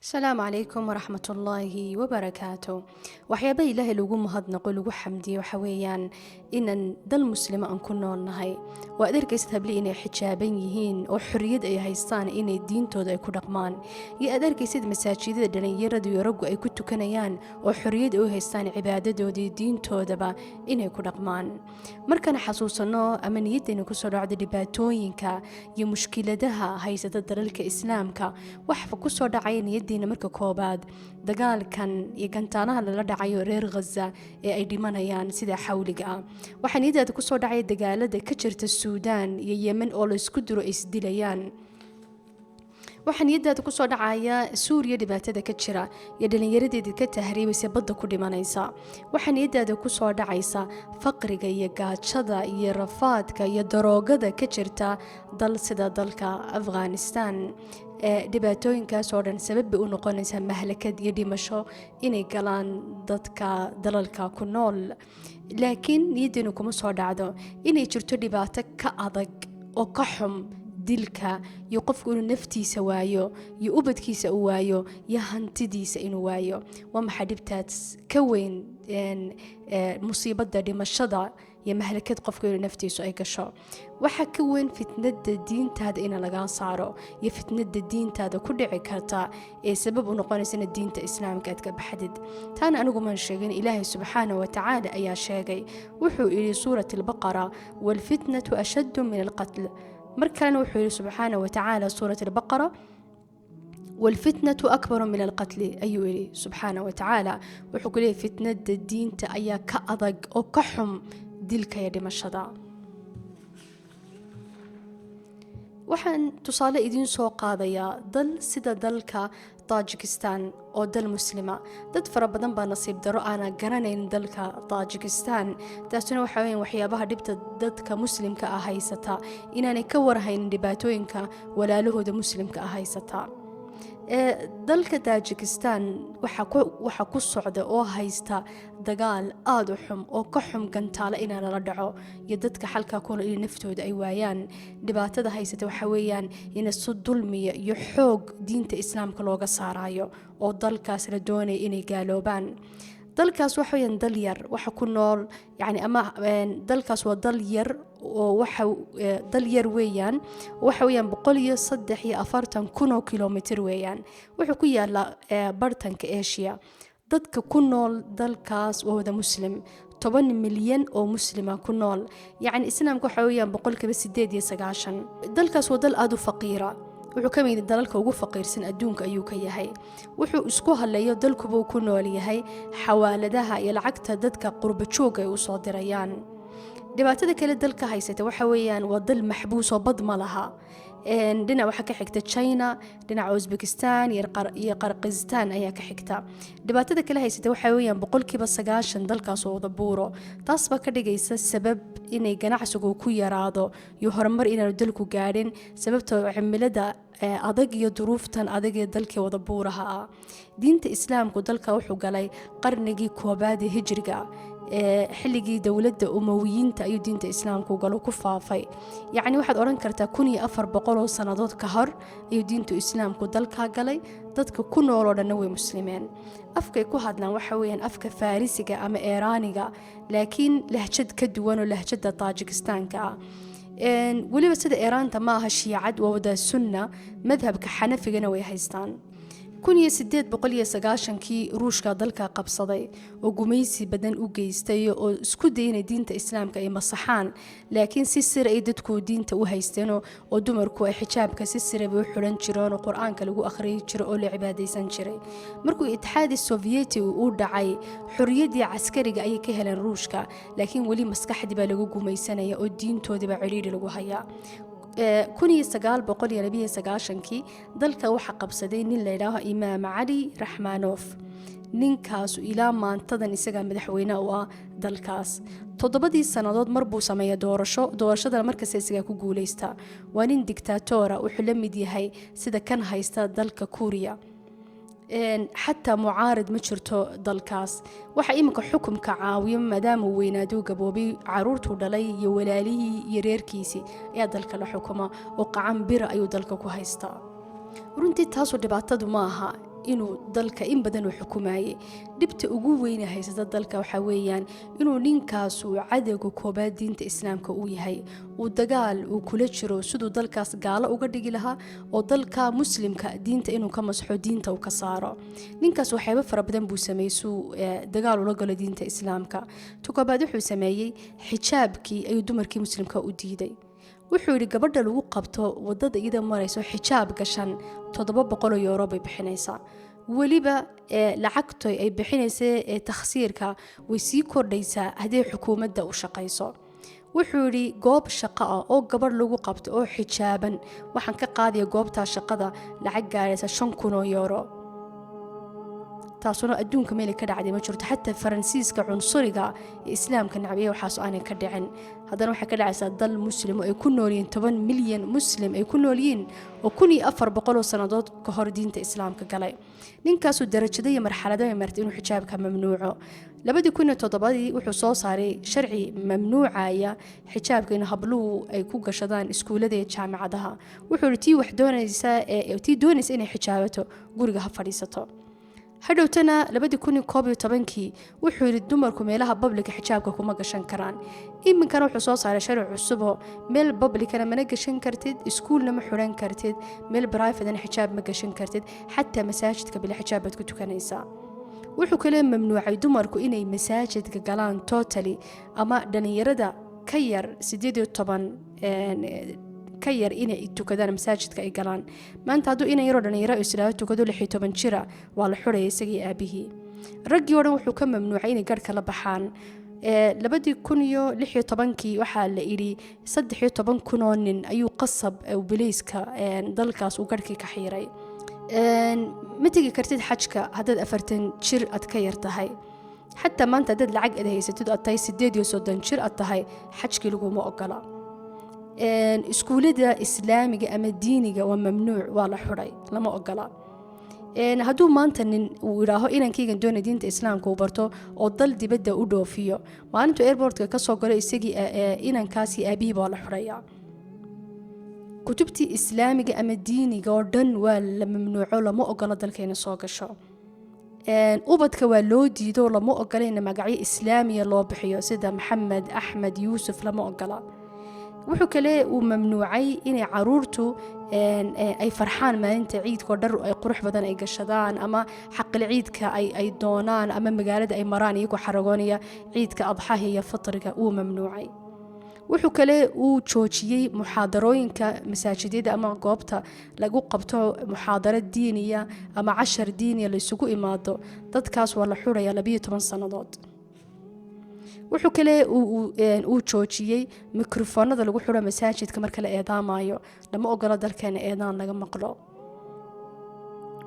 السلام عليكم ورحمة الله وبركاته. waxyaaba ilaahay lagu mahadnaqo lagu xamdiyo waxa weeyaan inaan dal muslima aan ku noolnahay oo aad arkaysid habli inay xijaaban yihiin oo xorriyad ay haystaan inay diintooda ay ku dhaqmaan iyo aad arkaysid masaajidada dhalinyarada iyo raggu ay ku tukanayaan oo xorriyad ay u haystaan cibaadadooda iyo diintoodaba inay ku dhaqmaan markaan xasuusano ama niyaddeena ku soo dhacdo dhibaatooyinka iyo mushkiladaha haysata dalalka islaamka waxa ku soo dhacay niyaddeena marka koobaad dagaalkan iyo gantaanaha lala dhacayo reer Gaza ee ay dhimanayaan sida xawliga ah waxaan niyadda ku soo dhacay dagaalada ka jirta Suudaan iyo Yemen oo la isku diro isdilayaan waxaan niyadda ku soo dhacaya Suuriya dhibaatada ka jira iyo dhalinyaradeedii ka tahriibaysa badda ku dhimanaysa waxaan niyadda ku soo dhacaysa faqriga iyo gaajada iyo rafaadka iyo daroogada ka jirta dal sida dalka Afghanistan dhibaatooyinkaas oo dhan sabab u noqonaysa mahlakad iyo dhimasho inay galaan dadka dalalka ku nool laakiin niyaddeenu kuma soo dhacdo inay jirto dhibaato ka adag oo ka xum dilka iyo qofku inuu naftiisa waayo iyo ubadkiisa uu waayo iyo hantidiisa inuu waayo waa maxay dhibtaas ka weyn musiibada dhimashada iyo mahlakad qofku inuu naftiisu ay gasho waxa ka weyn fitnada diintaada in laga saaro iyo fitnada diintaada ku dhici karta ee sabab u noqonaysa diinta islaamka aad ka baxdid taana anigu ma sheegin ilaahay subxaanahu wa ta'ala ayaa sheegay wuxuu yiri suurat al-baqara wal fitnatu ashaddu min al-qatl markaan wuxuu yiri subxaanahu wa ta'ala suurat al-baqara والفتنة أكبر من القتل أيوه سبحانه وتعالى وحكولي فتنة الدين تأيا كأضج أو كحم ديلك يا دمشدا waxaan tusaale idin soo qaadayaa dal sida dalka Tajikistan oo dal muslima dad fara badan baa nasiib daro aan garanayn dalka Tajikistan taasina waxa weeyaan waxyaabaha dhibta dadka muslimka ah haysata inaanay ka warhayn dhibaatooyinka walaalahooda muslimka ah haysata dalka Tajikistan waxa ku socda oo haysta dagaal aad u xum oo ka xum gantaale in la dhaco iyo dadka halka ku nool naftooda ay waayaan dhibaatada haysata waxa weeyaan in soo dulmiya iyo xoog diinta islaamka looga saarayo oo dalkaas la doonay inay gaaloobaan dalkaas waxa weeyaan dal yar waxa ku nool yani ama dalkaas waa dal yar oo waxa dal yar weeyaan 143 kilomitir weeyaan wuxuu ku yaala bartanka Asia dadka ku nool dalkaas waa wada muslim 10 milyan oo muslima ku nool yani islaamku waxa weeyaan 8.9 dalkaas waa dal aad u faqiira wuxuu ka mid dalalka ugu faqiirsan adduunka ayuu ka yahay wuxuu isku haleeyo dalkuba ku nool yahay xawaaladaha iyo lacagta dadka qurba jooga ay u soo dirayaan dhibaatada kale dalka haysata waxa weeyaan waa dal maxbuus oo bad ma laha dhinac waxa ka xigta China dhinac Uzbekistan iyo Qirgizistan ayaa ka xigta dhibaatada kale haysata waxa weeyaan 90% dalkaas oo wada buuro taas ba ka dhigaysa sabab inay ganacsigu ku yaraado iyo horumar inaan dalku gaadhin sababtoo cimilada adag iyo duruuftan adag ee dalka wada buuraha ah diinta islaamku dalka wuxuu galay qarnigii koobaad ee hijriga xilligii dawladda umawiyiinta ayuu diinta islaamku galo ku faafay yani waxaad oran kartaa 1400 sanadood ka hor ayuu diinta islaamku dalka galay dadka ku nool oo dhan way muslimiin afkay ku hadlaan waxa weeyaan afka farisiga ama Iiraaniga laakiin lahjad ka duwan oo lahjada Tajikistaanka waliba sida Iiraanta ma aha shiicad waa wada sunna madhabka xanafigana way haystaan 1890kii ruushka dalka qabsaday oo gumaysi badan u geystay oo isku dayay diinta islaamka ay masaxaan laakiin si sir ay dadku diinta u haysteen oo dumarku ay xijaabka si sir ay u xiran jireen oo quraanka lagu akhriyo jiro oo la cibaadeysan jiray markuu itixaadi soviyeeti uu dhacay xorriyadii askariga ay ka heleen ruushka laakiin wali maskaxdii baa lagu gumaysanaya oo diintoodii baa ciriiri lagu hayaa 1929kii dalka waxa qabsaday nin la yiraahdo Imaam Ali Rahmanov ninkaas ilaa maantadan isaga madaxweyne u ah dalkaas 7 sanadood marbuu sameeyay doorashada markaas isaga ku guuleysta waa nin dictator wuxuu la mid yahay sida kan haysta dalka Kuuriya حتى معارض مجرته دالكاس waxa imika xukunka caawiyo maadaama weynaado gaboobi caruurtu dhalay iyo walaalihi iyo reerkiisi ee dalka la xukuma oo qacan bir ayuu dalka ku haystaa runtii taasoo dhibaatadu ma aha inuu dalka in badan uu xukumayay. dhibta ugu weyn ee haysata dalka waxaa weeyaan inuu ninkaas uu cadowga koobaad diinta islaamka uu yahay, uu dagaal uu kula jiro siduu dalkaas gaalo uga dhigi lahaa oo dalka muslimka diinta inuu ka masxo, diinta uu ka saaro. ninkaas waxyaabo fara badan buu sameeyey suu dagaal ula galo diinta islaamka. koobaad wuxuu sameeyey xijaabkii ayuu dumarkii muslimka u diiday. wuxuu yidhi gabadha lagu qabto wadada iyada marayso xijaab gashan 700 euro bay bixinaysaa. weliba lacagtoy ay bixinaysay takhsiirka way sii kordhaysaa haddii xukuumadda u shaqayso. wuxuu yidhi goob shaqo ah oo gabadh lagu qabto oo xijaaban waxaan ka qaadaya goobtaa shaqada lacag gaaraysa 5,000 euro. taasuna adduunka meel ka dhacday ma jirto. xataa faransiiska cunsuriga ee islaamka nacbiye waxaas aanay ka dhicin. haddana waxay ka dhacaysaa dal muslim oo ay ku nool yihiin 10 milyan muslim ay ku nool yihiin oo 1400 sanadood ka hor diinta islaamka galay. ninkaasuu darajada iyo marxalado ay martay inuu xijaabka mamnuuco. 2007 wuxuu soo saaray sharci mamnuucaya xijaabka in habluhu ay ku gashadaan iskuulada iyo jaamacadaha. wuxuu tii wax doonaysa inay xijaabato guriga ha fadhiisato. hadhowtana 2011 wuxuu yidhi dumarku meelaha bablika xijaabka kuma gashan karaan. iminkana wuxuu soo saaray sharci cusub oo meel bablikana mana gashan kartid, iskuulna ma xuran kartid, meel brifadana xijaab ma gashan kartid, xataa masaajidka bila xijaab baad ku tukanaysaa. wuxuu kale mamnuucay dumarku inay masaajidka galaan totally, ama dhalinyarada ka yar 18 ka yar inay tukadaan masaajidka ay galaan. maanta hadduu inan yaroo dhalinyaro islaamo tukado 16 jira waa la xuraya isagii aabihii. raggii oo dhan wuxuu ka mamnuucay inay garhka la baxaan. 2016 waxaa la yidhi 13,000 oo nin ayuu qasab bileyska dalkaas uu garhkii ka xiiray. ma tegi kartid xajka haddaad 40 jir aad ka yar tahay. xataa maanta haddaad lacag aad haysatid aad tahay 38 jir aad tahay xajkii laguma ogola. iskuulada islaamiga ama diiniga waa mamnuuc, waa la xuray, lama ogola. hadduu maanta nin uu yidhaaho inankaygan doona diinta islaamka uu barto oo dal dibadda u dhoofiyo, maalintuu airportka ka soo galo isagii inankaasii aabihii baa la xuraya. kutubtii islaamiga ama diiniga oo dhan waa la mamnuuco, lama ogola dalkayna soo gasho. ubadka waa loo diido, lama ogola in magacyo islaamiya loo bixiyo sida maxamed, axmed, yuusuf, lama ogola. wuxuu kale uu mamnuucay inay caruurtu ay farxaan maalinta ciidka oo dhar ay qurux badan ay gashadaan, ama xaqil ciidka ay doonaan, ama magaalada ay maraan iyagoo xaragoonaya ciidka adxaha iyo fitriga uu mamnuucay. wuxuu kale uu joojiyey muxaadarooyinka masaajidada ama goobta lagu qabto muxaadaro diiniya ama cashar diiniya la isugu imaado. dadkaas waa la xuraya 12 sannadood. wuxuu kale uu joojiyey mikrofoonada lagu xiro masaajidka marka la eedaamayo, lama ogola dalkeena eedaan laga maqlo.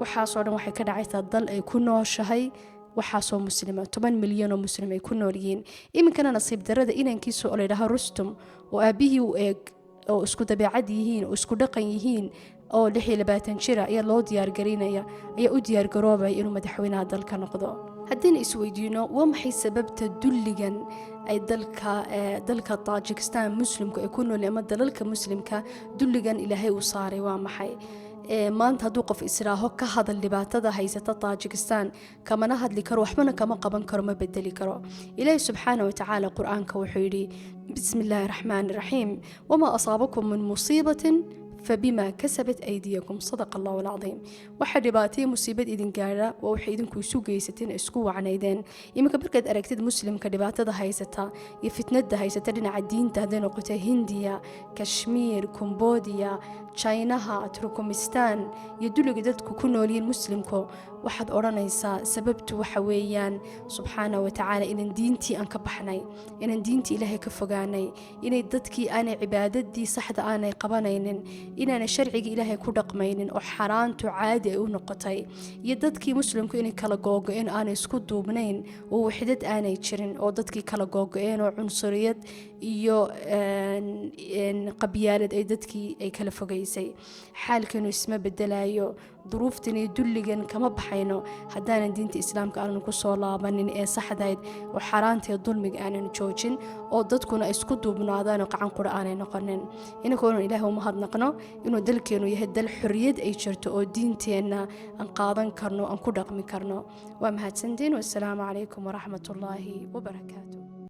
waxaasoo dhan waxay ka dhacaysaa dal ay ku nooshahay waxaasoo muslima 10 milyan oo muslim ay ku nool yihiin. iminkana nasiib darada inankiisa oo la yidhaaho Rustum oo aabihii u eeg oo isku dabeecad yihiin oo isku dhaqan yihiin oo 26 jira ayaa loo diyaargarinaya, ayaa u diyaargaroobaya inuu madaxweynaha dalka noqdo. haddayna isweydiino waa maxay sababta dulligan ay dalka Tajikistan muslimku ay ku nool ama dalalka muslimka dulligan ilaahay u saaray waa maxay? maanta hadduu qof israaho ka hadal dhibaatada haysata Tajikistan kamana hadli karo, waxbana kama qaban karo, ma bedeli karo. ilaahay subxaanahu wa tacaala qur'aanka wuxuu yidhi bismillaahi raxmaani raxiim wamaa asaabakum min musiibatin فبما كسبت أيديكم صدق الله العظيم. واحد رباطي مصيبة إذن قارة ووحي إذن كويسو جيستين اسكو عنيدين. يمكن بركد أركتد مسلم كرباطة ده هايستا يفتند ده هايستا لنا عدين تهدين وقتا هندية، كشمير، كمبوديا، تشاينها، تركمستان يدلو قددكو كنو لي المسلمكو واحد أورانيسا سببت وحويان سبحانه وتعالى إن دينتي أنكبحني، إن دينتي إلهي كفقاني، إن ددكي أنا عبادتي صحد أنا قبانين، إن أنا شرعي إلهي كدقمين وحران تعادي ونقطي يددكي مسلمكو إني كلا جوج إن أنا اسكدو بنين ووحدت أنا يتشرين أو ددكي كلا جوج إن وعنصريات iyo qabyaalad ay dadkii ay kala fogeysay xaalkanu isma bedelayo duruuftani dulligan kama baxayno haddaanan diinta islaamka aanan ku soo laabanin ee saxdayd oo xaaraanta dulmiga aanan joojin oo dadkuna ay isku duubnaadaan oo qacan qura aanay noqonin inagoona ilaahay u mahadnaqno inuu dalkeenu yahay dal xorriyad ay jirto oo diinteenna aan qaadan karno aan ku dhaqmi karno waa mahadsantiin wassalaamu calaykum waraxmatullaahi wabarakaatu